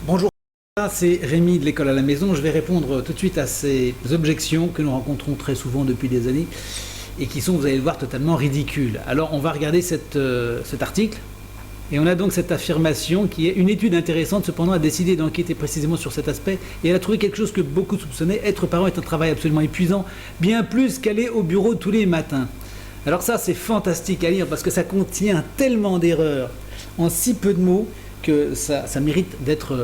Bonjour, c'est Rémi de l'école à la maison. Je vais répondre tout de suite à ces objections que nous rencontrons très souvent depuis des années et qui sont, vous allez le voir, totalement ridicules. Alors on va regarder cet article et on a donc cette affirmation qui est une étude intéressante cependant a décidé d'enquêter précisément sur cet aspect et elle a trouvé quelque chose que beaucoup soupçonnaient. Être parent est un travail absolument épuisant, bien plus qu'aller au bureau tous les matins. Alors ça c'est fantastique à lire parce que ça contient tellement d'erreurs en si peu de mots que ça mérite d'être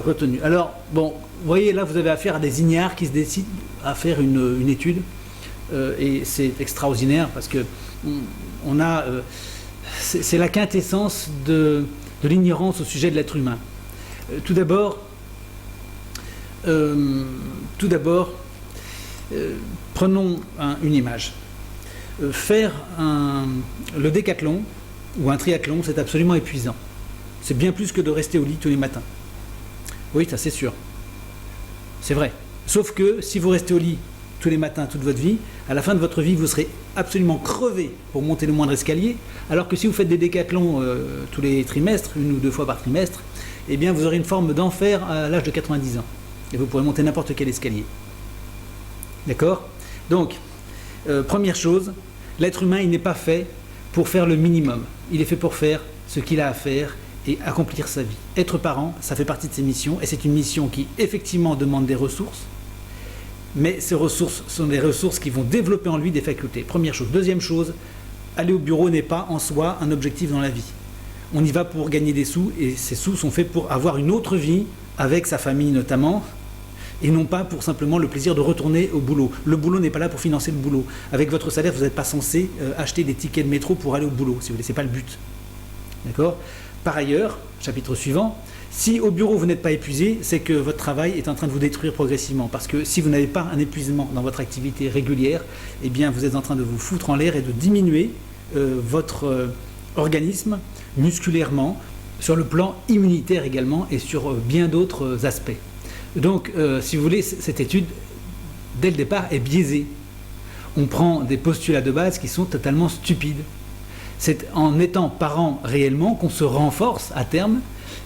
retenu. Alors, bon, vous voyez, là, vous avez affaire à des ignares qui se décident à faire une étude, et c'est extraordinaire parce que c'est la quintessence de l'ignorance au sujet de l'être humain. Tout d'abord, prenons une image. Faire le décathlon ou un triathlon, c'est absolument épuisant. C'est bien plus que de rester au lit tous les matins. Oui, ça c'est sûr. C'est vrai. Sauf que si vous restez au lit tous les matins, toute votre vie, à la fin de votre vie, vous serez absolument crevé pour monter le moindre escalier, alors que si vous faites des décathlons tous les trimestres, 1 ou 2 fois par trimestre, eh bien vous aurez une forme d'enfer à l'âge de 90 ans. Et vous pourrez monter n'importe quel escalier. D'accord ? Donc, première chose, l'être humain, il n'est pas fait pour faire le minimum. Il est fait pour faire ce qu'il a à faire et accomplir sa vie. Être parent, ça fait partie de ses missions, et c'est une mission qui effectivement demande des ressources, mais ces ressources sont des ressources qui vont développer en lui des facultés. Première chose. Deuxième chose, aller au bureau n'est pas en soi un objectif dans la vie. On y va pour gagner des sous, et ces sous sont faits pour avoir une autre vie, avec sa famille notamment, et non pas pour simplement le plaisir de retourner au boulot. Le boulot n'est pas là pour financer le boulot. Avec votre salaire, vous n'êtes pas censé acheter des tickets de métro pour aller au boulot, si vous voulez, c'est pas le but. D'accord ? Par ailleurs, chapitre suivant, si au bureau vous n'êtes pas épuisé, c'est que votre travail est en train de vous détruire progressivement. Parce que si vous n'avez pas un épuisement dans votre activité régulière, eh bien vous êtes en train de vous foutre en l'air et de diminuer votre organisme musculairement, sur le plan immunitaire également et sur bien d'autres aspects. Donc, si vous voulez, cette étude, dès le départ, est biaisée. On prend des postulats de base qui sont totalement stupides. C'est en étant parent réellement qu'on se renforce à terme,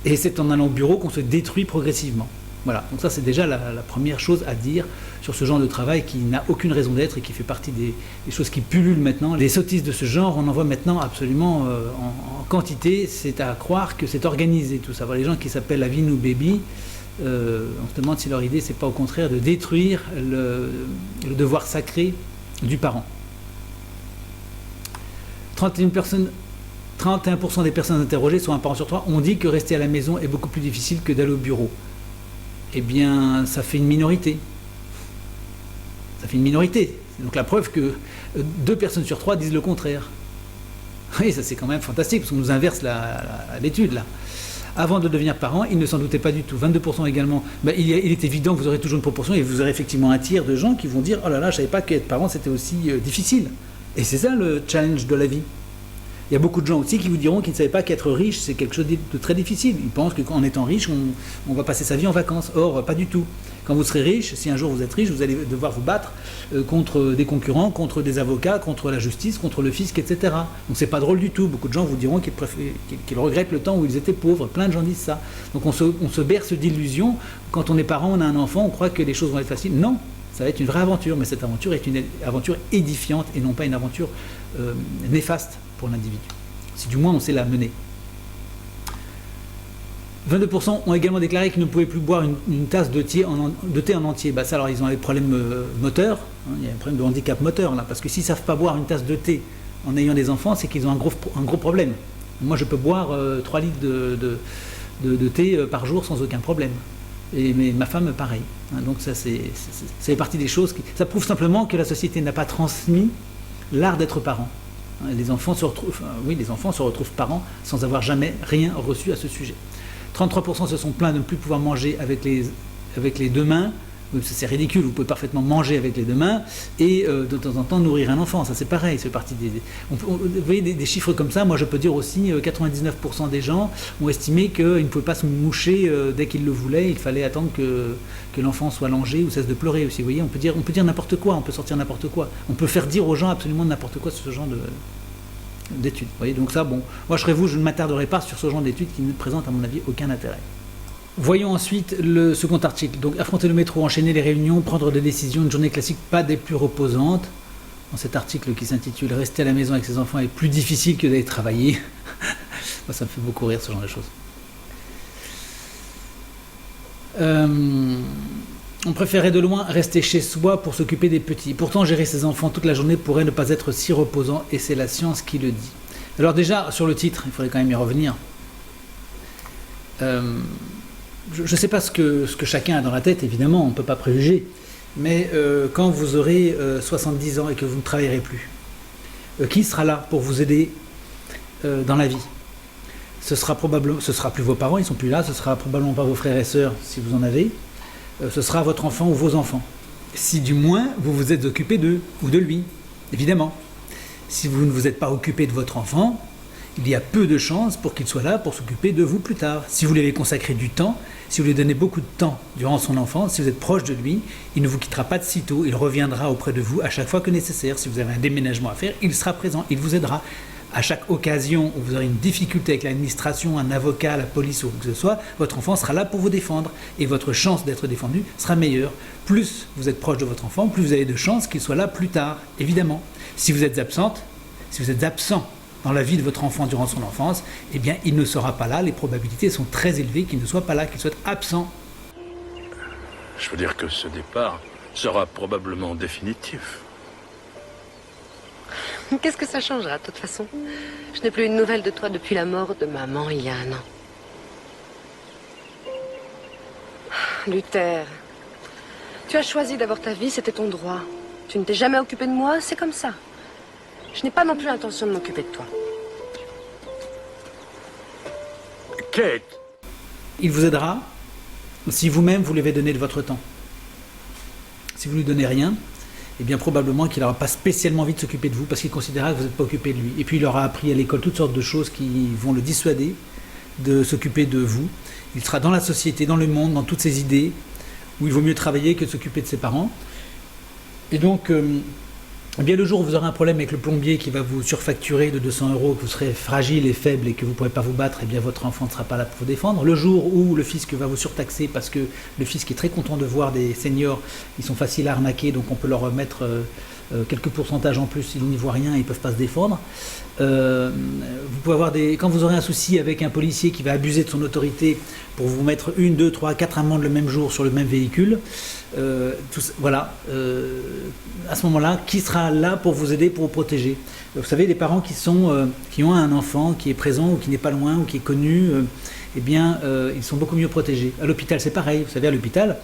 et c'est en allant au bureau qu'on se détruit progressivement. Voilà, donc ça c'est déjà la première chose à dire sur ce genre de travail qui n'a aucune raison d'être et qui fait partie des choses qui pullulent maintenant. Les sottises de ce genre, on en voit maintenant absolument en quantité, c'est à croire que c'est organisé tout ça. Voilà, les gens qui s'appellent Avinu Baby, on se demande si leur idée c'est pas au contraire de détruire le devoir sacré du parent. 31% des personnes interrogées, soit un parent sur 3, ont dit que rester à la maison est beaucoup plus difficile que d'aller au bureau. Eh bien, ça fait une minorité. Ça fait une minorité. C'est donc la preuve que 2 personnes sur 3 disent le contraire. Oui, ça c'est quand même fantastique, parce qu'on nous inverse l'étude là. Avant de devenir parent, ils ne s'en doutaient pas du tout. 22% également. Ben, il est évident que vous aurez toujours une proportion, et vous aurez effectivement un tiers de gens qui vont dire « Oh là là, je ne savais pas qu'être parent c'était aussi difficile ». Et c'est ça le challenge de la vie. Il y a beaucoup de gens aussi qui vous diront qu'ils ne savaient pas qu'être riche, c'est quelque chose de très difficile. Ils pensent qu'en étant riche, on va passer sa vie en vacances. Or, pas du tout. Quand vous serez riche, si un jour vous êtes riche, vous allez devoir vous battre contre des concurrents, contre des avocats, contre la justice, contre le fisc, etc. Donc c'est pas drôle du tout. Beaucoup de gens vous diront qu'ils regrettent le temps où ils étaient pauvres. Plein de gens disent ça. Donc on se berce d'illusions. Quand on est parent, on a un enfant, on croit que les choses vont être faciles. Non, ça va être une vraie aventure, mais cette aventure est une aventure édifiante et non pas une aventure néfaste pour l'individu, si du moins on sait la mener. 22% ont également déclaré qu'ils ne pouvaient plus boire une tasse de thé en entier. Bah ça, alors ils ont des problèmes moteurs, hein, il y a un problème de handicap moteur là, parce que s'ils ne savent pas boire une tasse de thé en ayant des enfants, c'est qu'ils ont un gros problème. Moi je peux boire 3 litres de thé par jour sans aucun problème. Mais ma femme pareil. Hein, donc ça c'est partie des choses ça prouve simplement que la société n'a pas transmis l'art d'être parent. Les enfants se retrouvent parents sans avoir jamais rien reçu à ce sujet. 33% se sont plaints de ne plus pouvoir manger avec les 2 mains. C'est ridicule, vous pouvez parfaitement manger avec les 2 mains et de temps en temps nourrir un enfant, ça c'est pareil, c'est partie vous voyez des chiffres comme ça. Moi je peux dire aussi 99% des gens ont estimé qu'ils ne pouvaient pas se moucher dès qu'ils le voulaient, il fallait attendre que l'enfant soit langé ou cesse de pleurer aussi. Vous voyez, on peut dire n'importe quoi, on peut sortir n'importe quoi, on peut faire dire aux gens absolument n'importe quoi sur ce genre d'études. Vous voyez, donc ça, bon, moi je serais vous, je ne m'attarderai pas sur ce genre d'études qui ne présentent à mon avis aucun intérêt. Voyons ensuite le second article. Donc affronter le métro, enchaîner les réunions, prendre des décisions, une journée classique pas des plus reposantes. Dans cet article qui s'intitule « Rester à la maison avec ses enfants est plus difficile que d'aller travailler ». Moi, ça me fait beaucoup rire, ce genre de choses. On préférait de loin rester chez soi pour s'occuper des petits. Pourtant, gérer ses enfants toute la journée pourrait ne pas être si reposant, et c'est la science qui le dit. Alors déjà, sur le titre, il faudrait quand même y revenir. Je ne sais pas ce que chacun a dans la tête, évidemment, on ne peut pas préjuger. Mais quand vous aurez 70 ans et que vous ne travaillerez plus, qui sera là pour vous aider dans la vie? Ce sera plus vos parents, ils ne sont plus là, ce sera probablement pas vos frères et sœurs, si vous en avez. Ce sera votre enfant ou vos enfants. Si du moins vous vous êtes occupé d'eux ou de lui, évidemment. Si vous ne vous êtes pas occupé de votre enfant, il y a peu de chances pour qu'il soit là pour s'occuper de vous plus tard. Si vous lui avez consacré du temps, si vous lui donnez beaucoup de temps durant son enfance, si vous êtes proche de lui, il ne vous quittera pas de sitôt, il reviendra auprès de vous à chaque fois que nécessaire. Si vous avez un déménagement à faire, il sera présent, il vous aidera. À chaque occasion où vous aurez une difficulté avec l'administration, un avocat, la police ou quoi que ce soit, votre enfant sera là pour vous défendre et votre chance d'être défendu sera meilleure. Plus vous êtes proche de votre enfant, plus vous avez de chances qu'il soit là plus tard, évidemment. Si vous êtes absent dans la vie de votre enfant durant son enfance, eh bien il ne sera pas là, les probabilités sont très élevées qu'il ne soit pas là, qu'il soit absent. Je veux dire que ce départ sera probablement définitif. Qu'est-ce que ça changera, de toute façon? Je n'ai plus une nouvelle de toi depuis la mort de maman il y a 1 an. Luther, tu as choisi d'avoir ta vie, c'était ton droit. Tu ne t'es jamais occupé de moi, c'est comme ça. Je n'ai pas non plus l'intention de m'occuper de toi. Kate! Il vous aidera si vous-même vous lui avez donné de votre temps. Si vous ne lui donnez rien, eh bien probablement qu'il n'aura pas spécialement envie de s'occuper de vous parce qu'il considérera que vous n'êtes pas occupé de lui. Et puis il aura appris à l'école toutes sortes de choses qui vont le dissuader de s'occuper de vous. Il sera dans la société, dans le monde, dans toutes ses idées, où il vaut mieux travailler que de s'occuper de ses parents. Et donc, eh bien le jour où vous aurez un problème avec le plombier qui va vous surfacturer de 200 €, que vous serez fragile et faible et que vous ne pourrez pas vous battre, eh bien votre enfant ne sera pas là pour vous défendre. Le jour où le fisc va vous surtaxer parce que le fisc est très content de voir des seniors, ils sont faciles à arnaquer, donc on peut leur mettre quelques pourcentages en plus, ils n'y voient rien, ils ne peuvent pas se défendre. Vous pouvez avoir quand vous aurez un souci avec un policier qui va abuser de son autorité pour vous mettre 1, 2, 3, 4 amendes le même jour sur le même véhicule, voilà, à ce moment-là, qui sera là pour vous aider, pour vous protéger? Vous savez, les parents qui ont un enfant qui est présent ou qui n'est pas loin ou qui est connu, eh bien, ils sont beaucoup mieux protégés. À l'hôpital, c'est pareil. Vous savez, à l'hôpital,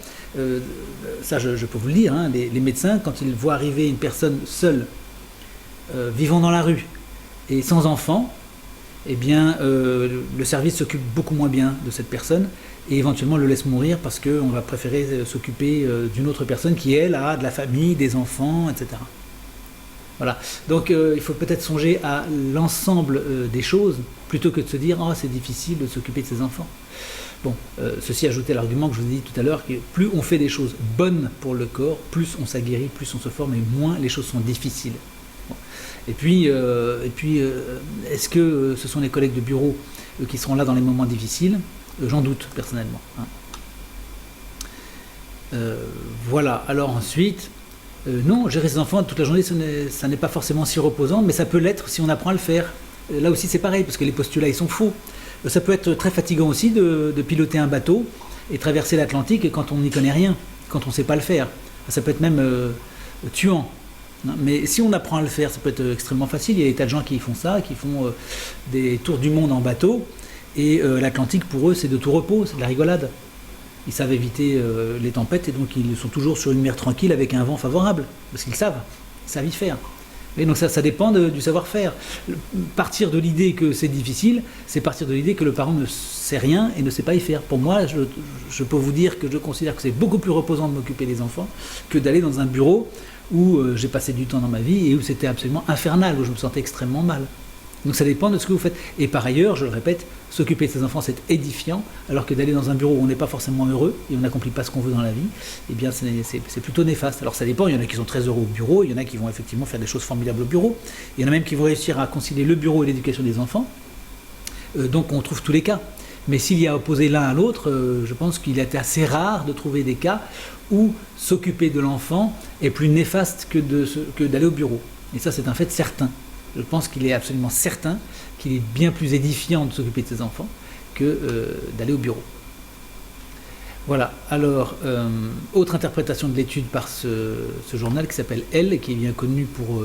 ça je peux vous le dire, hein, les médecins, quand ils voient arriver une personne seule, vivant dans la rue et sans enfant, eh bien, le service s'occupe beaucoup moins bien de cette personne et éventuellement le laisse mourir parce qu'on va préférer s'occuper d'une autre personne qui, elle, a de la famille, des enfants, etc. Voilà. Donc, il faut peut-être songer à l'ensemble des choses plutôt que de se dire « Oh, c'est difficile de s'occuper de ses enfants ». Bon, ceci ajouté à l'argument que je vous ai dit tout à l'heure, que plus on fait des choses bonnes pour le corps, plus on s'aguerrit, plus on se forme et moins les choses sont difficiles. Bon. Et puis, est-ce que ce sont les collègues de bureau qui seront là dans les moments difficiles? J'en doute, personnellement. Hein. Voilà, alors ensuite, non, gérer ses enfants toute la journée, ça n'est pas forcément si reposant, mais ça peut l'être si on apprend à le faire. Là aussi, c'est pareil, parce que les postulats, ils sont faux. Ça peut être très fatigant aussi de piloter un bateau et traverser l'Atlantique quand on n'y connaît rien, quand on ne sait pas le faire. Ça peut être même tuant. Mais si on apprend à le faire, ça peut être extrêmement facile. Il y a des tas de gens qui font ça, qui font des tours du monde en bateau. Et l'Atlantique, pour eux, c'est de tout repos, c'est de la rigolade. Ils savent éviter les tempêtes et donc ils sont toujours sur une mer tranquille avec un vent favorable. Parce qu'ils savent y faire. Et donc ça dépend du savoir-faire. Partir de l'idée que c'est difficile, c'est partir de l'idée que le parent ne sait rien et ne sait pas y faire. Pour moi, je peux vous dire que je considère que c'est beaucoup plus reposant de m'occuper des enfants que d'aller dans un bureau où j'ai passé du temps dans ma vie et où c'était absolument infernal, où je me sentais extrêmement mal. Donc ça dépend de ce que vous faites. Et par ailleurs, je le répète, s'occuper de ses enfants, c'est édifiant, alors que d'aller dans un bureau où on n'est pas forcément heureux et on n'accomplit pas ce qu'on veut dans la vie, eh bien c'est plutôt néfaste. Alors ça dépend, il y en a qui sont très heureux au bureau, il y en a qui vont effectivement faire des choses formidables au bureau, il y en a même qui vont réussir à concilier le bureau et l'éducation des enfants. Donc on trouve tous les cas. Mais s'il y a opposé l'un à l'autre, je pense qu'il est assez rare de trouver des cas où s'occuper de l'enfant est plus néfaste que d'aller au bureau. Et ça, c'est un fait certain. Je pense qu'il est absolument certain qu'il est bien plus édifiant de s'occuper de ses enfants que d'aller au bureau. Voilà. Alors, autre interprétation de l'étude par ce journal qui s'appelle Elle, qui est bien connu pour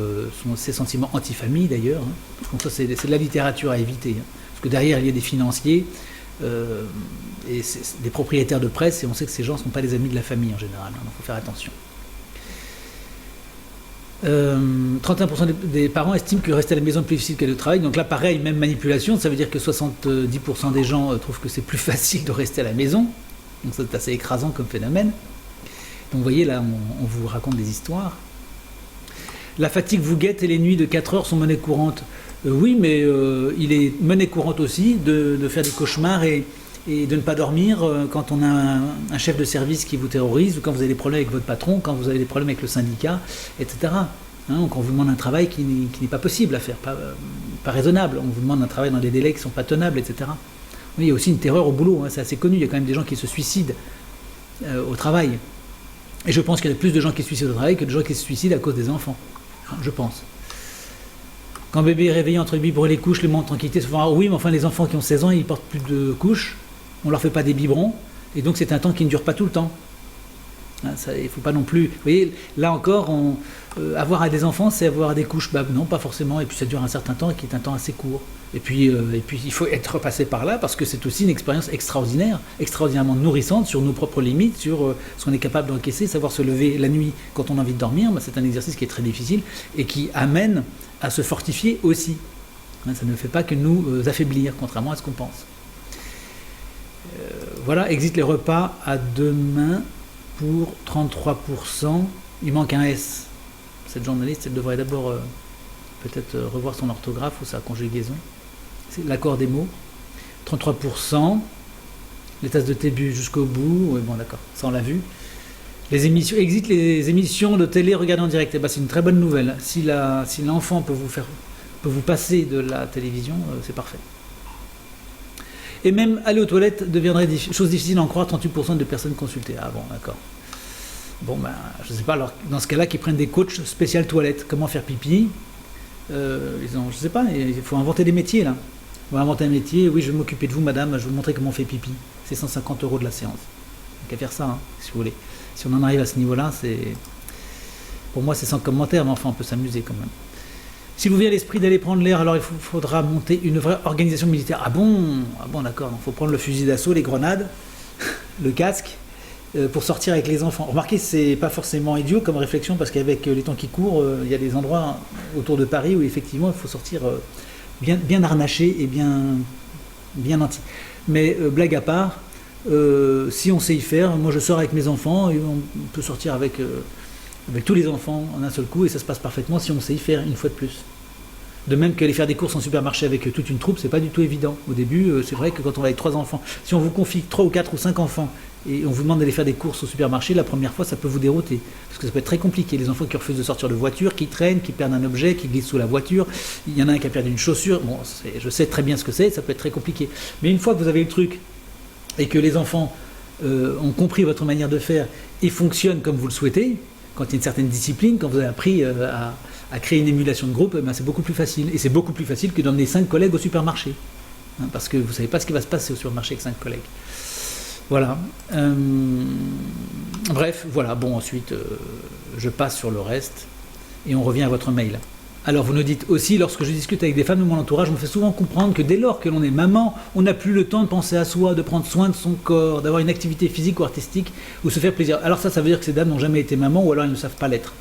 ses sentiments anti-famille d'ailleurs. Hein. Donc ça, c'est de la littérature à éviter. Hein. Parce que derrière, il y a des financiers et des propriétaires de presse, et on sait que ces gens ne sont pas les amis de la famille en général. Hein, donc il faut faire attention. 31% des parents estiment que rester à la maison est plus difficile qu'aller au travail. Donc là, pareil, même manipulation, ça veut dire que 70% des gens trouvent que c'est plus facile de rester à la maison. Donc c'est assez écrasant comme phénomène. Donc vous voyez, là, on vous raconte des histoires. La fatigue vous guette et les nuits de 4 heures sont monnaie courante. Oui, mais il est monnaie courante aussi de faire des cauchemars et de ne pas dormir quand on a un chef de service qui vous terrorise, ou quand vous avez des problèmes avec votre patron, quand vous avez des problèmes avec le syndicat, etc. Hein, quand on vous demande un travail qui n'est pas possible à faire, pas raisonnable, on vous demande un travail dans des délais qui ne sont pas tenables, etc. Oui, il y a aussi une terreur au boulot, hein, c'est assez connu, il y a quand même des gens qui se suicident au travail. Et je pense qu'il y a plus de gens qui se suicident au travail que de gens qui se suicident à cause des enfants, hein, je pense. Quand bébé est réveillé entre biberon et les couches, les moments de tranquillité, souvent, oui, mais enfin les enfants qui ont 16 ans, ils portent plus de couches, on leur fait pas des biberons, et donc c'est un temps qui ne dure pas tout le temps. Hein, il ne faut pas non plus... Vous voyez, là encore, avoir des enfants, c'est avoir des couches. Bah, non, pas forcément, et puis ça dure un certain temps, qui est un temps assez court. Et puis il faut être passé par là, parce que c'est aussi une expérience extraordinaire, extraordinairement nourrissante sur nos propres limites, sur ce qu'on est capable d'encaisser, savoir se lever la nuit quand on a envie de dormir. Bah, c'est un exercice qui est très difficile, et qui amène à se fortifier aussi. Hein, ça ne fait pas que nous affaiblir, contrairement à ce qu'on pense. Voilà, exit les repas à deux mains pour 33%. Il manque un S. Cette journaliste, elle devrait d'abord peut-être revoir son orthographe ou sa conjugaison. C'est l'accord des mots. 33%. Les tasses de thé bu jusqu'au bout. Oui, bon, d'accord, ça on l'a vu. Les émissions, exit les émissions de télé regardées en direct. Eh ben, c'est une très bonne nouvelle. Si l'enfant peut vous passer de la télévision, c'est parfait. Et même aller aux toilettes deviendrait chose difficile à en croire, 38% de personnes consultées. Ah bon, d'accord. Bon, ben, je ne sais pas, alors dans ce cas-là, qu'ils prennent des coachs spécial toilettes. Comment faire pipi je ne sais pas, il faut inventer des métiers, là. On va inventer un métier, oui, je vais m'occuper de vous, madame, je vais vous montrer comment on fait pipi. C'est 150 € de la séance. Donc, à faire ça, hein, si vous voulez. Si on en arrive à ce niveau-là, pour moi, c'est sans commentaire, mais enfin, on peut s'amuser quand même. Si vous avez l'esprit d'aller prendre l'air, alors il faudra monter une vraie organisation militaire. Ah bon, d'accord. Il faut prendre le fusil d'assaut, les grenades, le casque, pour sortir avec les enfants. Remarquez, c'est pas forcément idiot comme réflexion, parce qu'avec les temps qui courent, il y a des endroits autour de Paris où effectivement il faut sortir bien harnaché et bien nanti. Mais blague à part, si on sait y faire, moi je sors avec mes enfants et on peut sortir avec tous les enfants en un seul coup, et ça se passe parfaitement si on sait y faire une fois de plus. De même qu'aller faire des courses en supermarché avec toute une troupe, c'est pas du tout évident. Au début, c'est vrai que quand on va avec 3 enfants, si on vous confie 3 ou 4 ou 5 enfants et on vous demande d'aller faire des courses au supermarché, la première fois ça peut vous dérouter, parce que ça peut être très compliqué. Les enfants qui refusent de sortir de voiture, qui traînent, qui perdent un objet, qui glissent sous la voiture, il y en a un qui a perdu une chaussure, bon, je sais très bien ce que c'est, ça peut être très compliqué. Mais une fois que vous avez le truc et que les enfants ont compris votre manière de faire et fonctionnent comme vous le souhaitez, quand il y a une certaine discipline, quand vous avez appris à créer une émulation de groupe, ben c'est beaucoup plus facile. Et c'est beaucoup plus facile que d'emmener 5 collègues au supermarché. Hein, parce que vous ne savez pas ce qui va se passer au supermarché avec 5 collègues. Voilà. Bref, voilà. Bon, ensuite, je passe sur le reste. Et on revient à votre mail. Alors, vous nous dites aussi, lorsque je discute avec des femmes de mon entourage, on me fait souvent comprendre que dès lors que l'on est maman, on n'a plus le temps de penser à soi, de prendre soin de son corps, d'avoir une activité physique ou artistique, ou se faire plaisir. Alors ça veut dire que ces dames n'ont jamais été maman, ou alors elles ne savent pas l'être.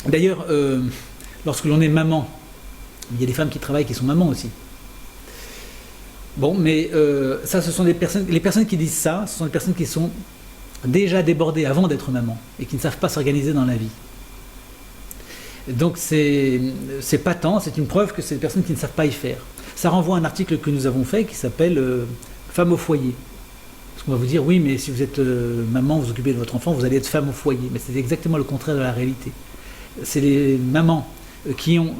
D'ailleurs, lorsque l'on est maman, il y a des femmes qui travaillent qui sont mamans aussi. Bon, mais ça, ce sont les personnes qui disent ça, ce sont des personnes qui sont déjà débordées avant d'être maman, et qui ne savent pas s'organiser dans la vie. Donc c'est patent, c'est une preuve que c'est des personnes qui ne savent pas y faire. Ça renvoie à un article que nous avons fait qui s'appelle Femme au foyer. Parce qu'on va vous dire, oui, mais si vous êtes maman, vous occupez de votre enfant, vous allez être femme au foyer. Mais c'est exactement le contraire de la réalité. C'est les mamans qui ont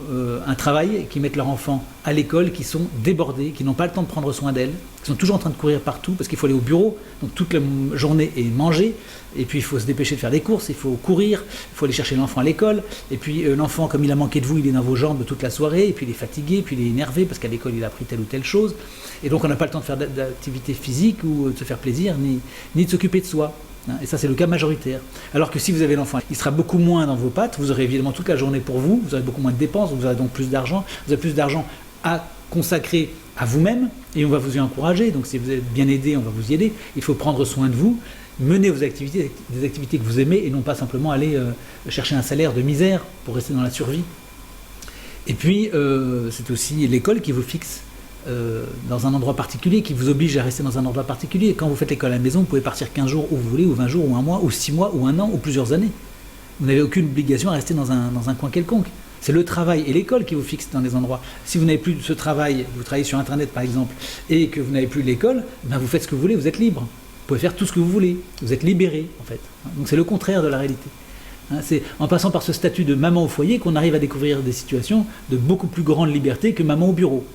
un travail, qui mettent leur enfant à l'école, qui sont débordées, qui n'ont pas le temps de prendre soin d'elles, qui sont toujours en train de courir partout, parce qu'il faut aller au bureau, donc toute la journée est mangée, et puis il faut se dépêcher de faire des courses, il faut courir, il faut aller chercher l'enfant à l'école, et puis l'enfant, comme il a manqué de vous, il est dans vos jambes toute la soirée, et puis il est fatigué, puis il est énervé, parce qu'à l'école il a appris telle ou telle chose, et donc on n'a pas le temps de faire d'activité physique, ou de se faire plaisir, ni de s'occuper de soi. Et ça, c'est le cas majoritaire. Alors que si vous avez l'enfant, il sera beaucoup moins dans vos pattes, vous aurez évidemment toute la journée pour vous, vous aurez beaucoup moins de dépenses, vous aurez donc plus d'argent, vous avez plus d'argent à consacrer à vous-même, et on va vous y encourager. Donc si vous êtes bien aidé, on va vous y aider. Il faut prendre soin de vous, mener vos activités, des activités que vous aimez, et non pas simplement aller chercher un salaire de misère pour rester dans la survie. Et puis, c'est aussi l'école qui vous fixe dans un endroit particulier, qui vous oblige à rester dans un endroit particulier. Quand vous faites l'école à la maison, vous pouvez partir 15 jours où vous voulez, ou 20 jours, ou un mois, ou 6 mois, ou un an, ou plusieurs années. Vous n'avez aucune obligation à rester dans un coin quelconque. C'est le travail et l'école qui vous fixent dans des endroits. Si vous n'avez plus ce travail, vous travaillez sur Internet par exemple, et que vous n'avez plus l'école, ben vous faites ce que vous voulez, vous êtes libre. Vous pouvez faire tout ce que vous voulez. Vous êtes libéré, en fait. Donc c'est le contraire de la réalité. C'est en passant par ce statut de maman au foyer qu'on arrive à découvrir des situations de beaucoup plus grande liberté que maman au bureau.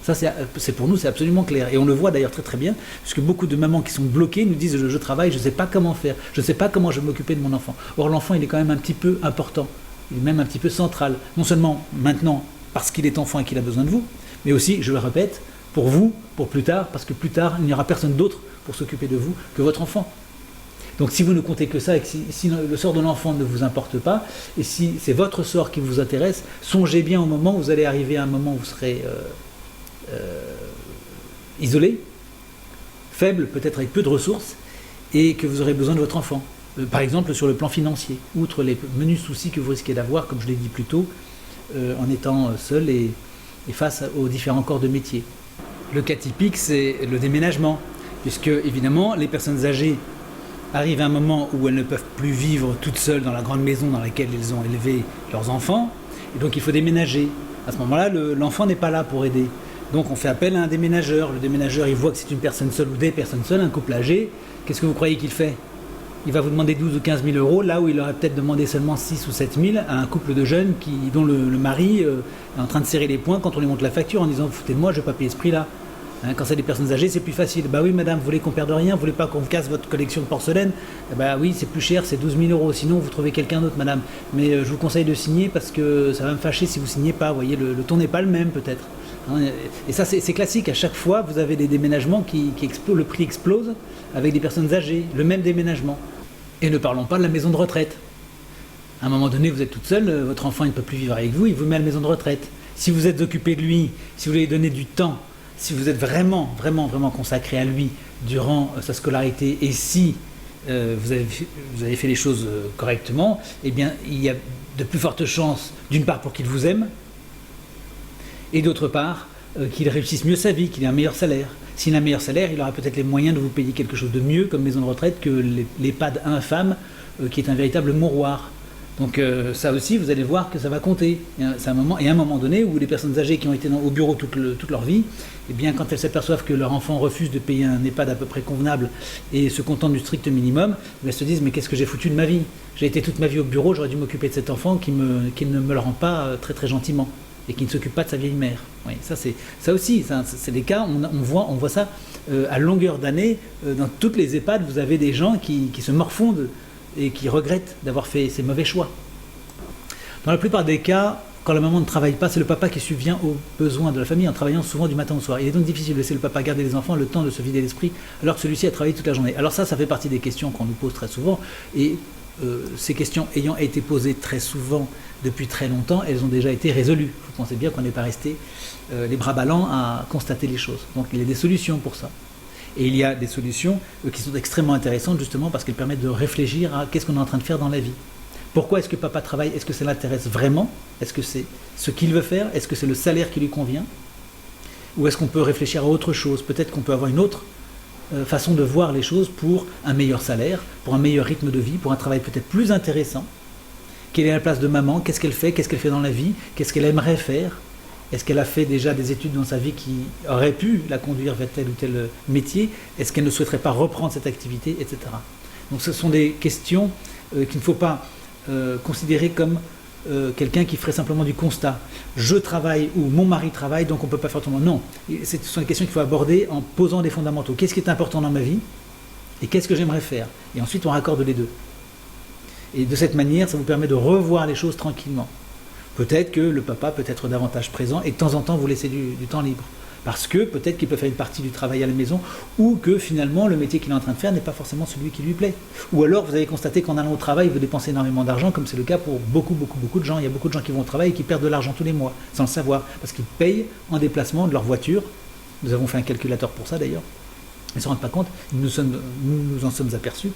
Ça, c'est pour nous, c'est absolument clair. Et on le voit d'ailleurs très très bien, puisque beaucoup de mamans qui sont bloquées nous disent je travaille, je ne sais pas comment faire, je ne sais pas comment je vais m'occuper de mon enfant. Or l'enfant, il est quand même un petit peu important, il est même un petit peu central. Non seulement maintenant, parce qu'il est enfant et qu'il a besoin de vous, mais aussi, je le répète, pour vous, pour plus tard, parce que plus tard, il n'y aura personne d'autre pour s'occuper de vous que votre enfant. Donc si vous ne comptez que ça, et que si le sort de l'enfant ne vous importe pas, et si c'est votre sort qui vous intéresse, songez bien au moment où vous allez arriver à un moment où vous serez isolé, faible, peut-être avec peu de ressources, et que vous aurez besoin de votre enfant. Par exemple sur le plan financier, outre les menus soucis que vous risquez d'avoir, comme je l'ai dit plus tôt, en étant seul et face aux différents corps de métier. Le cas typique, c'est le déménagement, puisque évidemment les personnes âgées arrivent à un moment où elles ne peuvent plus vivre toutes seules dans la grande maison dans laquelle elles ont élevé leurs enfants, et donc il faut déménager. À ce moment-là, l'enfant n'est pas là pour aider. Donc on fait appel à un déménageur. Le déménageur, il voit que c'est une personne seule ou des personnes seules, un couple âgé. Qu'est-ce que vous croyez qu'il fait? Il va vous demander 12 ou 15 000 euros, là où il aurait peut-être demandé seulement 6 ou 7 000 à un couple de jeunes dont le mari est en train de serrer les poings quand on lui montre la facture en disant « foutez de moi, je ne vais pas payer ce prix-là ». Quand c'est des personnes âgées, c'est plus facile. Bah oui, madame, vous voulez qu'on perde rien? Vous voulez pas qu'on casse votre collection de porcelaine? Bah oui, c'est plus cher, c'est 12 000 euros. Sinon, vous trouvez quelqu'un d'autre, madame. Mais je vous conseille de signer parce que ça va me fâcher si vous signez pas. Vous voyez, le ton n'est pas le même, peut-être. Et ça, c'est classique. À chaque fois, vous avez des déménagements qui explosent, le prix explose avec des personnes âgées. Le même déménagement. Et ne parlons pas de la maison de retraite. À un moment donné, vous êtes toute seule, votre enfant il ne peut plus vivre avec vous, il vous met à la maison de retraite. Si vous êtes occupé de lui, si vous lui donné du temps, si vous êtes vraiment consacré à lui durant sa scolarité, et si vous avez fait les choses correctement, eh bien, il y a de plus fortes chances, d'une part pour qu'il vous aime, et d'autre part, qu'il réussisse mieux sa vie, qu'il ait un meilleur salaire. S'il a un meilleur salaire, il aura peut-être les moyens de vous payer quelque chose de mieux comme maison de retraite que l'EHPAD infâme, qui est un véritable mouroir. Donc ça aussi, vous allez voir que ça va compter. C'est un moment donné où les personnes âgées qui ont été au bureau toute leur vie, eh bien, quand elles s'aperçoivent que leur enfant refuse de payer un EHPAD à peu près convenable et se contente du strict minimum, elles se disent « mais qu'est-ce que j'ai foutu de ma vie? J'ai été toute ma vie au bureau, j'aurais dû m'occuper de cet enfant qui ne me le rend pas très très gentiment et qui ne s'occupe pas de sa vieille mère. » Oui, ça aussi, c'est des cas, on voit ça à longueur d'année. Dans toutes les EHPAD, vous avez des gens qui se morfondent et qui regrettent d'avoir fait ces mauvais choix. Dans la plupart des cas, quand la maman ne travaille pas, c'est le papa qui subvient aux besoins de la famille en travaillant souvent du matin au soir. Il est donc difficile de laisser le papa garder les enfants le temps de se vider l'esprit alors que celui-ci a travaillé toute la journée. Alors ça fait partie des questions qu'on nous pose très souvent, et ces questions ayant été posées très souvent depuis très longtemps, elles ont déjà été résolues. Vous pensez bien qu'on n'est pas resté les bras ballants à constater les choses. Donc il y a des solutions pour ça. Et il y a des solutions qui sont extrêmement intéressantes justement parce qu'elles permettent de réfléchir à qu'est-ce qu'on est en train de faire dans la vie. Pourquoi est-ce que papa travaille? Est-ce que ça l'intéresse vraiment? Est-ce que c'est ce qu'il veut faire? Est-ce que c'est le salaire qui lui convient? Ou est-ce qu'on peut réfléchir à autre chose? Peut-être qu'on peut avoir une autre façon de voir les choses pour un meilleur salaire, pour un meilleur rythme de vie, pour un travail peut-être plus intéressant Quelle est la place de maman? Qu'est-ce qu'elle fait dans la vie? Qu'est-ce qu'elle aimerait faire? Est-ce qu'elle a fait déjà des études dans sa vie qui auraient pu la conduire vers tel ou tel métier? Est-ce qu'elle ne souhaiterait pas reprendre cette activité, etc. Donc ce sont des questions qu'il ne faut pas considérer comme quelqu'un qui ferait simplement du constat. Je travaille ou mon mari travaille, donc on ne peut pas faire autrement. Non, ce sont des questions qu'il faut aborder en posant des fondamentaux. Qu'est-ce qui est important dans ma vie? Et qu'est-ce que j'aimerais faire? Et ensuite on raccorde les deux. Et de cette manière, ça vous permet de revoir les choses tranquillement. Peut-être que le papa peut être davantage présent et de temps en temps vous laisser du temps libre. Parce que peut-être qu'il peut faire une partie du travail à la maison ou que finalement le métier qu'il est en train de faire n'est pas forcément celui qui lui plaît. Ou alors vous avez constaté qu'en allant au travail, il veut dépenser énormément d'argent, comme c'est le cas pour beaucoup de gens. Il y a beaucoup de gens qui vont au travail et qui perdent de l'argent tous les mois, sans le savoir, parce qu'ils payent en déplacement de leur voiture. Nous avons fait un calculateur pour ça d'ailleurs. Ils ne se rendent pas compte, nous en sommes aperçus.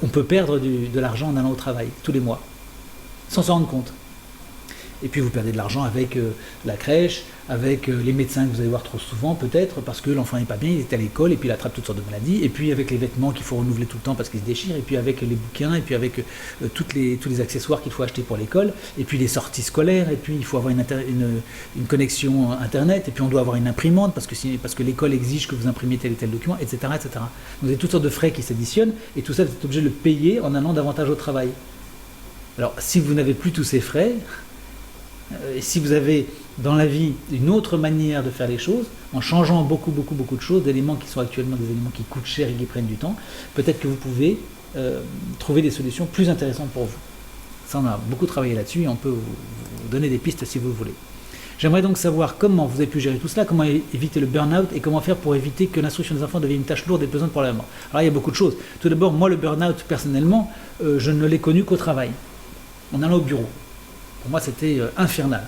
On peut perdre de l'argent en allant au travail tous les mois, sans s'en rendre compte. Et puis vous perdez de l'argent avec la crèche, avec les médecins que vous allez voir trop souvent peut-être, parce que l'enfant n'est pas bien, il est à l'école, et puis il attrape toutes sortes de maladies, et puis avec les vêtements qu'il faut renouveler tout le temps parce qu'ils se déchirent, et puis avec les bouquins, et puis avec tous les accessoires qu'il faut acheter pour l'école, et puis les sorties scolaires, et puis il faut avoir une connexion Internet, et puis on doit avoir une imprimante, parce que l'école exige que vous imprimiez tel et tel document, etc. etc. Donc vous avez toutes sortes de frais qui s'additionnent, et tout ça vous êtes obligé de le payer en allant davantage au travail. Alors si vous n'avez plus tous ces frais, et si vous avez dans la vie une autre manière de faire les choses, en changeant beaucoup de choses, d'éléments qui sont actuellement des éléments qui coûtent cher et qui prennent du temps, peut-être que vous pouvez trouver des solutions plus intéressantes pour vous. Ça, on a beaucoup travaillé là-dessus et on peut vous donner des pistes si vous voulez. J'aimerais donc savoir comment vous avez pu gérer tout cela, comment éviter le burn-out et comment faire pour éviter que l'instruction des enfants devienne une tâche lourde et pesante pour la maman. Alors il y a beaucoup de choses. Tout d'abord, moi le burn-out personnellement, je ne l'ai connu qu'au travail, en allant au bureau. Pour moi, c'était infernal.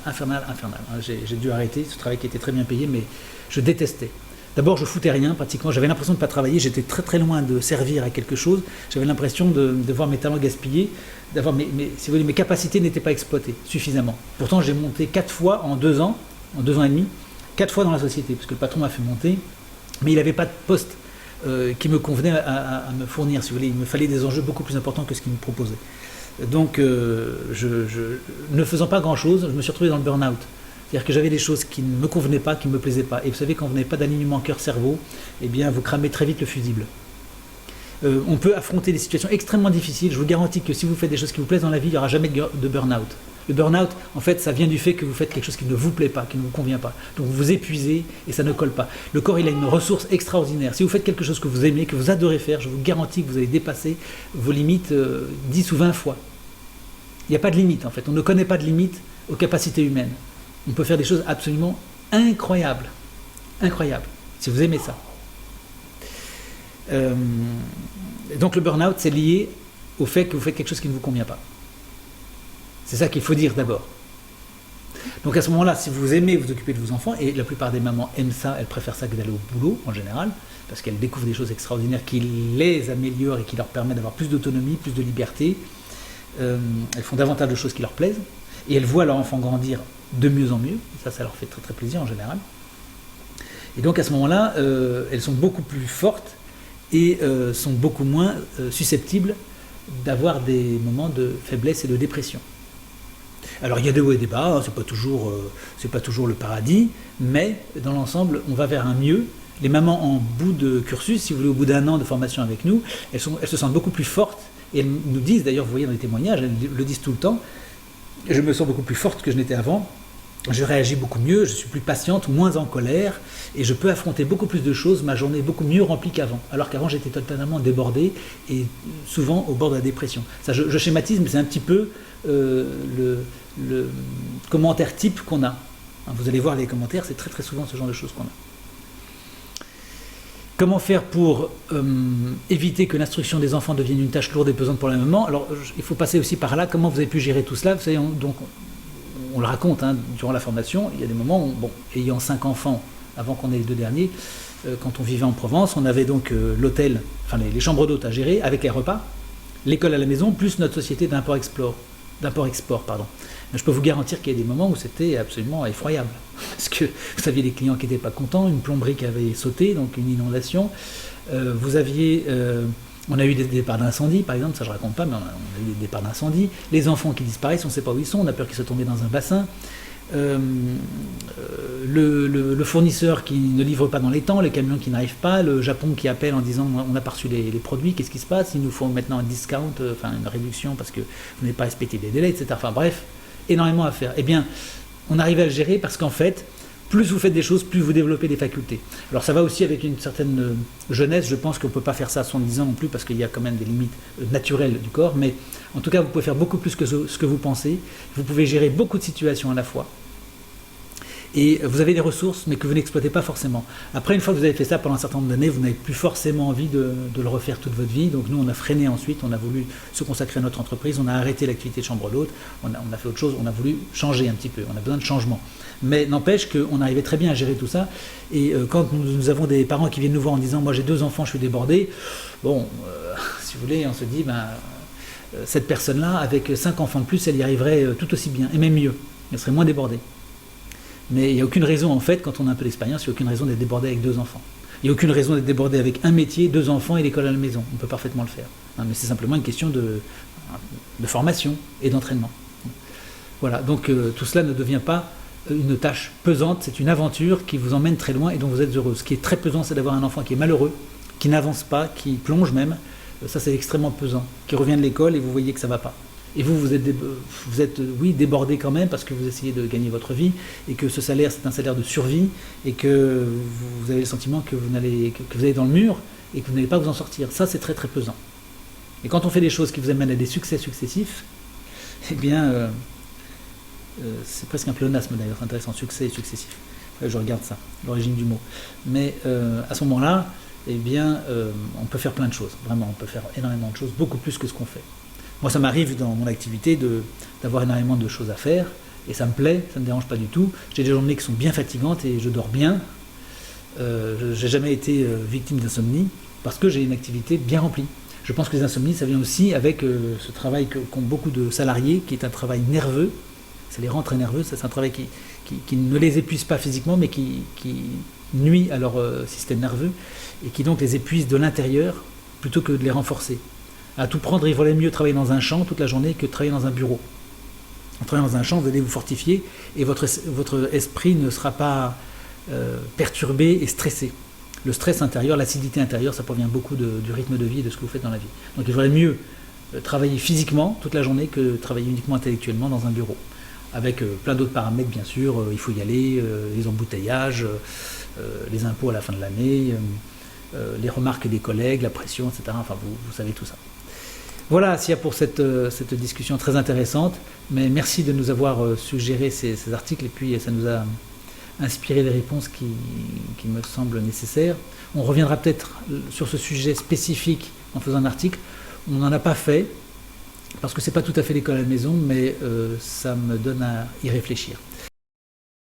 J'ai dû arrêter ce travail qui était très bien payé, mais je détestais. D'abord, je foutais rien, pratiquement. J'avais l'impression de ne pas travailler. J'étais très loin de servir à quelque chose. J'avais l'impression de voir mes talents gaspillés, d'avoir si vous voulez, mes capacités n'étaient pas exploitées suffisamment. Pourtant, j'ai monté 4 fois en 2 ans et demi, 4 fois dans la société, parce que le patron m'a fait monter, mais il n'avait pas de poste qui me convenait à me fournir, si vous voulez. Il me fallait des enjeux beaucoup plus importants que ce qu'il me proposait. Donc, ne faisant pas grand-chose, je me suis retrouvé dans le burn-out. C'est-à-dire que j'avais des choses qui ne me convenaient pas, qui ne me plaisaient pas. Et vous savez, quand vous n'avez pas d'alignement cœur-cerveau, eh bien, vous cramez très vite le fusible. On peut affronter des situations extrêmement difficiles. Je vous garantis que si vous faites des choses qui vous plaisent dans la vie, il n'y aura jamais de burn-out. Le burn-out, en fait, ça vient du fait que vous faites quelque chose qui ne vous plaît pas, qui ne vous convient pas. Donc vous vous épuisez et ça ne colle pas. Le corps, il a une ressource extraordinaire. Si vous faites quelque chose que vous aimez, que vous adorez faire, je vous garantis que vous allez dépasser vos limites 10 ou 20 fois. Il n'y a pas de limite, en fait. On ne connaît pas de limite aux capacités humaines. On peut faire des choses absolument incroyables. Incroyables, si vous aimez ça. Donc le burn-out, c'est lié au fait que vous faites quelque chose qui ne vous convient pas. C'est ça qu'il faut dire d'abord. Donc à ce moment-là, si vous aimez vous occuper de vos enfants, et la plupart des mamans aiment ça, elles préfèrent ça que d'aller au boulot en général, parce qu'elles découvrent des choses extraordinaires qui les améliorent et qui leur permettent d'avoir plus d'autonomie, plus de liberté. Elles font davantage de choses qui leur plaisent, et elles voient leur enfant grandir de mieux en mieux. Ça leur fait très plaisir en général. Et donc à ce moment-là, elles sont beaucoup plus fortes et sont beaucoup moins susceptibles d'avoir des moments de faiblesse et de dépression. Alors il y a des hauts et des bas, hein, c'est pas toujours le paradis, mais dans l'ensemble, on va vers un mieux. Les mamans en bout de cursus, si vous voulez, au bout d'1 an de formation avec nous, elles se sentent beaucoup plus fortes, et elles nous disent, d'ailleurs, vous voyez dans les témoignages, elles le disent tout le temps, je me sens beaucoup plus forte que je n'étais avant, je réagis beaucoup mieux, je suis plus patiente, moins en colère, et je peux affronter beaucoup plus de choses, ma journée est beaucoup mieux remplie qu'avant, alors qu'avant j'étais totalement débordé, et souvent au bord de la dépression. Ça, je schématise, mais c'est un petit peu le commentaire type qu'on a. Vous allez voir les commentaires, c'est très souvent ce genre de choses qu'on a. Comment faire pour éviter que l'instruction des enfants devienne une tâche lourde et pesante pour la maman? Alors, il faut passer aussi par là. Comment vous avez pu gérer tout cela? Vous savez, on le raconte durant la formation. Il y a des moments où, ayant 5 enfants, avant qu'on ait les 2 derniers, quand on vivait en Provence, on avait donc l'hôtel, enfin les chambres d'hôtes à gérer, avec les repas, l'école à la maison, plus notre société d'import-export. Mais je peux vous garantir qu'il y a des moments où c'était absolument effroyable. Parce que vous aviez des clients qui n'étaient pas contents, une plomberie qui avait sauté, donc une inondation. Vous aviez On a eu des départs d'incendie, par exemple, ça je raconte pas, mais on a eu des départs d'incendie. Les enfants qui disparaissent, on ne sait pas où ils sont, on a peur qu'ils soient tombés dans un bassin. Le fournisseur qui ne livre pas dans les temps, les camions qui n'arrivent pas, le Japon qui appelle en disant on n'a pas reçu les produits, qu'est-ce qui se passe, il nous faut maintenant un discount, enfin une réduction parce que vous n'avez pas respecté les délais, etc. Enfin bref, énormément à faire. Eh bien, on arrive à le gérer parce qu'en fait, plus vous faites des choses, plus vous développez des facultés. Alors ça va aussi avec une certaine jeunesse, je pense qu'on ne peut pas faire ça à 70 ans non plus parce qu'il y a quand même des limites naturelles du corps, mais en tout cas vous pouvez faire beaucoup plus que ce que vous pensez, vous pouvez gérer beaucoup de situations à la fois. Et vous avez des ressources, mais que vous n'exploitez pas forcément. Après, une fois que vous avez fait ça pendant un certain nombre d'années, vous n'avez plus forcément envie de le refaire toute votre vie. Donc nous, on a freiné ensuite, on a voulu se consacrer à notre entreprise, on a arrêté l'activité de chambre d'hôte, on a fait autre chose, on a voulu changer un petit peu, on a besoin de changement. Mais n'empêche qu'on arrivait très bien à gérer tout ça. Et quand nous avons des parents qui viennent nous voir en disant « moi j'ai 2 enfants, je suis débordé », bon, si vous voulez, on se dit cette personne-là, avec 5 enfants de plus, elle y arriverait tout aussi bien, et même mieux, elle serait moins débordée. Mais il n'y a aucune raison, en fait, quand on a un peu d'expérience, il n'y a aucune raison d'être débordé avec 2 enfants. Il n'y a aucune raison d'être débordé avec un métier, 2 enfants et l'école à la maison. On peut parfaitement le faire. Mais c'est simplement une question de formation et d'entraînement. Voilà, donc tout cela ne devient pas une tâche pesante, c'est une aventure qui vous emmène très loin et dont vous êtes heureux. Ce qui est très pesant, c'est d'avoir un enfant qui est malheureux, qui n'avance pas, qui plonge même. Ça, c'est extrêmement pesant. Qui revient de l'école et vous voyez que ça ne va pas. Et vous êtes oui, débordé quand même parce que vous essayez de gagner votre vie et que ce salaire, c'est un salaire de survie et que vous avez le sentiment que vous allez dans le mur et que vous n'allez pas vous en sortir. Ça, c'est très très pesant. Et quand on fait des choses qui vous amènent à des succès successifs, eh bien, c'est presque un pléonasme d'ailleurs, c'est intéressant, succès et successif. Je regarde ça, l'origine du mot. Mais à ce moment-là, eh bien, on peut faire plein de choses. Vraiment, on peut faire énormément de choses, beaucoup plus que ce qu'on fait. Moi, ça m'arrive dans mon activité d'avoir énormément de choses à faire, et ça me plaît, ça ne me dérange pas du tout. J'ai des journées qui sont bien fatigantes et je dors bien. J'ai jamais été victime d'insomnie parce que j'ai une activité bien remplie. Je pense que les insomnies, ça vient aussi avec ce travail qu'ont beaucoup de salariés, qui est un travail nerveux. Ça les rend très nerveux, c'est un travail qui ne les épuise pas physiquement, mais qui nuit à leur système nerveux, et qui donc les épuise de l'intérieur plutôt que de les renforcer. À tout prendre, il valait mieux travailler dans un champ toute la journée que de travailler dans un bureau. En travaillant dans un champ, vous allez vous fortifier et votre esprit ne sera pas perturbé et stressé. Le stress intérieur, l'acidité intérieure, ça provient beaucoup du rythme de vie et de ce que vous faites dans la vie. Donc il valait mieux travailler physiquement toute la journée que travailler uniquement intellectuellement dans un bureau. Avec plein d'autres paramètres, bien sûr, il faut y aller, les embouteillages, les impôts à la fin de l'année, les remarques des collègues, la pression, etc. Enfin, vous savez tout ça. Voilà, s'il y a pour cette discussion très intéressante, mais merci de nous avoir suggéré ces articles, et puis ça nous a inspiré des réponses qui me semblent nécessaires. On reviendra peut-être sur ce sujet spécifique en faisant un article. On n'en a pas fait, parce que ce n'est pas tout à fait l'école à la maison, mais ça me donne à y réfléchir.